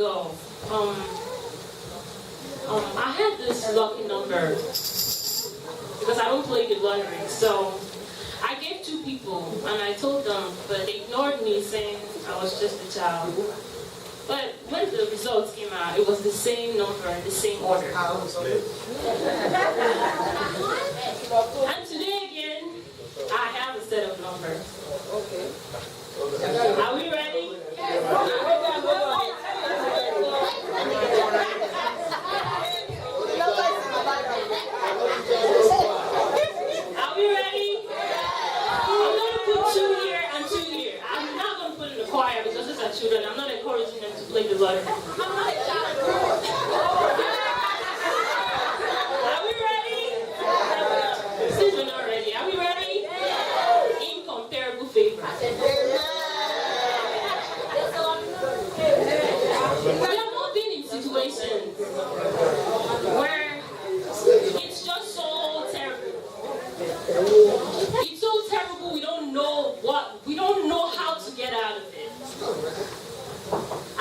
ago, I had this lucky number because I don't play the lottery. So I gave 2 people and I told them, but they ignored me saying I was just a child. But when the results came out, it was the same number, the same order. And today again, I have a set of numbers. Are we ready? Are we ready? I'm going to put 2 here and 2 here. I'm not going to put in the choir because these are children. I'm not encouraging them to play the lottery. Are we ready? Since we're not ready, are we ready? Incomparable favor. We have all been in situations where it's just so terrible. It's so terrible we don't know how to get out of it.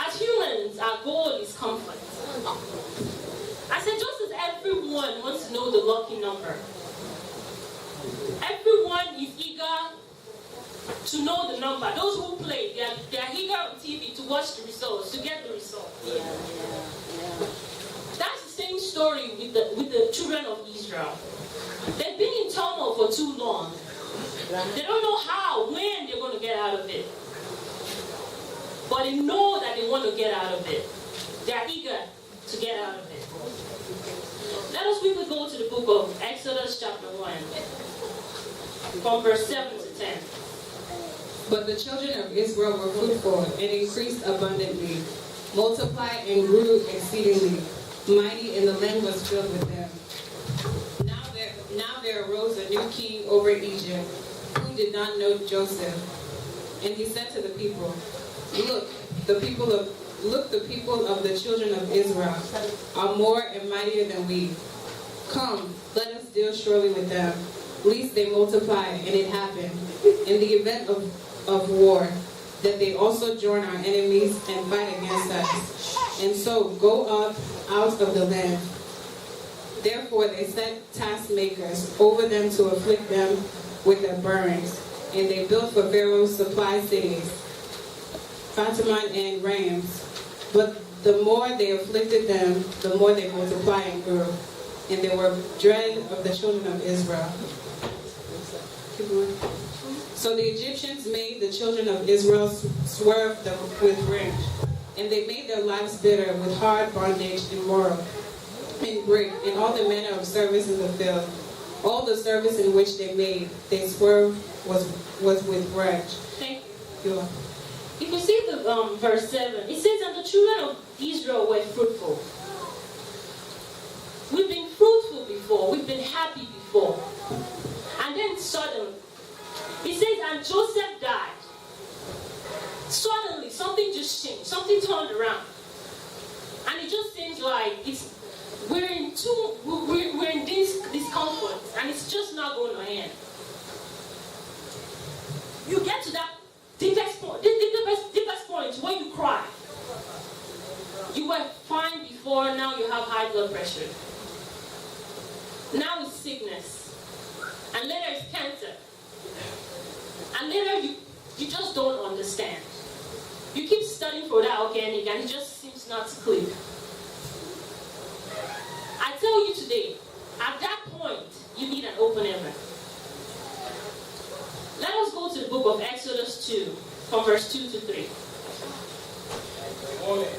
As humans, our goal is comfort. I said just as everyone wants to know the lucky number, everyone is eager to know the number. Those who play, they are eager on TV to watch the results, to get the results. That's the same story with the children of Israel. They've been in turmoil for too long. They don't know how, when they're going to get out of it. But they know that they want to get out of it. They are eager to get out of it. Let us quickly go to the book of Exodus chapter 1, from verse 7 to 10. But the children of Israel were fruitful and increased abundantly, multiplied and grew exceedingly mighty, and the land was filled with them. Now there arose a new king over Egypt, who did not know Joseph. And he said to the people, Look, the people of the children of Israel are more and mightier than we. Come, let us deal surely with them, lest they multiply. And it happened, in the event of war, that they also join our enemies and fight against us, and so go up out of the land. Therefore they set taskmakers over them to afflict them with their burdens, and they built for Pharaoh supply cities, Fatimah and Rams. But the more they afflicted them, the more they multiplied and grew, and they were dread of the children of Israel. So the Egyptians made the children of Israel swerve them with rage, and they made their lives bitter with hard bondage and moral, and break, and all the manner of service in the field. All the service in which they swerved was with rage. Thank you. If you see the verse 7, it says, and the children of Israel were fruitful. We've been fruitful before. We've been happy before. And then suddenly, it says, and Joseph died. Suddenly, something just changed. Something turned around. And it just seems like we're in this discomfort, and it's just not going to end. You get to that deepest point where you cry. You were fine before, now you have high blood pressure. Now it's sickness. And later it's cancer. And later you just don't understand. You keep studying for that organic and it just seems not to click. I tell you today, at that point, you need an open heaven. Let us go to the book of Exodus 2, from verse 2 to 3. The woman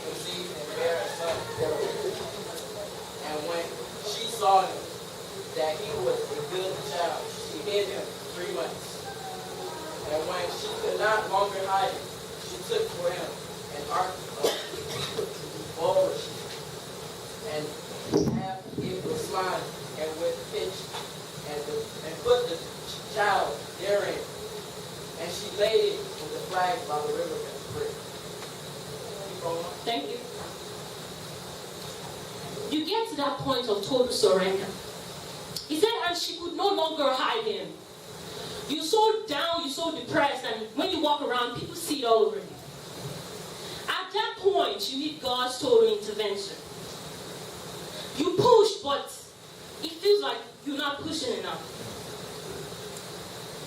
conceived and bare a son. And when she saw him, that he was a good child, she hid him 3 months. And when she could not longer hide him, she took for him an ark of bulrush, and half it with slime and with pitch, and put the child therein. And she laid it in the flag by the river and spread. Thank you. You get to that point of total surrender. He said, and she could no longer hide him. You're so down, you're so depressed, and when you walk around, people see it all over you. At At that point, you need God's total intervention. You push, but it feels like you're not pushing enough.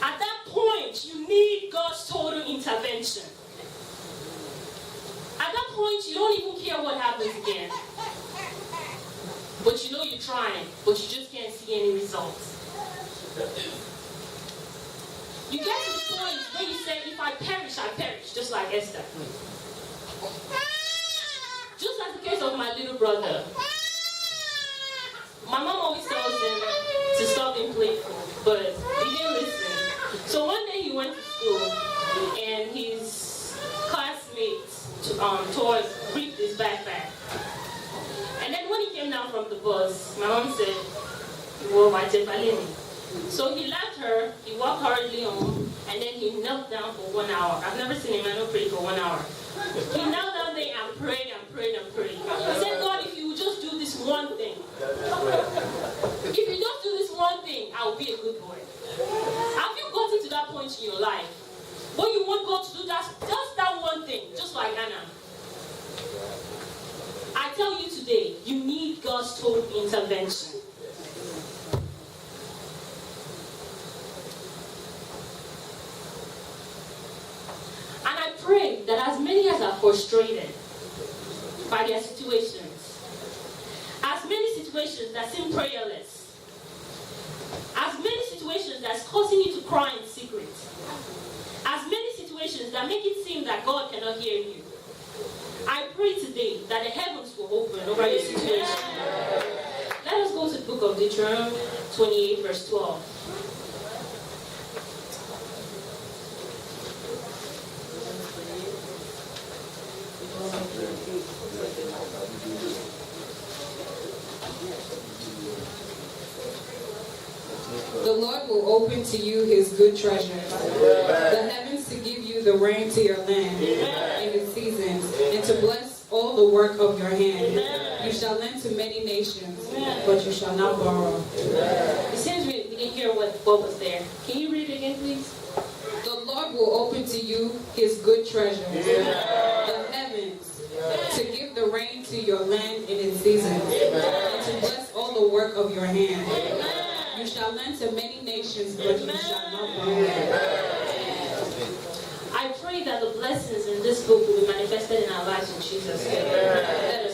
At that point, you need God's total intervention. At that point, you don't even care what happens again. But you know you're trying, but you just can't see any results. You get to the point where you say, if I perish, I perish, just like Esther. Just like the case of my little brother. My mom always tells him to stop being playful, but he didn't listen. So one day he went to school, and his classmates ripped his backpack. And then when he came down from the bus, my mom said, "Well, I take Balini." So he left her, he walked hurriedly home, and then he knelt down for 1 hour. I've never seen a man pray for 1 hour. He knelt down there and prayed and prayed and prayed. He said, "God, if you would just do this one thing. If you just do this one thing, I will be a good boy." Have you gotten to that point in your life when you want God to do just that one thing, just like Anna? I tell you today, you need God's total intervention. And I pray that as many as are frustrated by their situations, as many situations that seem prayerless, as many situations that's causing you to cry in secret, as many situations that make it seem that God cannot hear you, I pray today that the heavens will open over your situation. Let us go to the book of Deuteronomy 28, verse 12. The Lord will open to you his good treasure, the heavens to give you the rain to your land in its seasons, and to bless all the work of your hand. You shall lend to many nations, but you shall not borrow. It seems we didn't hear what was there. Can you read it again, please? The Lord will open to you his good treasure, the heavens, to give the rain to your land in its seasons, and to bless all the work of your hand. You shall lend to many nations, but you shall not borrow. I pray that the blessings in this book will be manifested in our lives in Jesus' name. Let us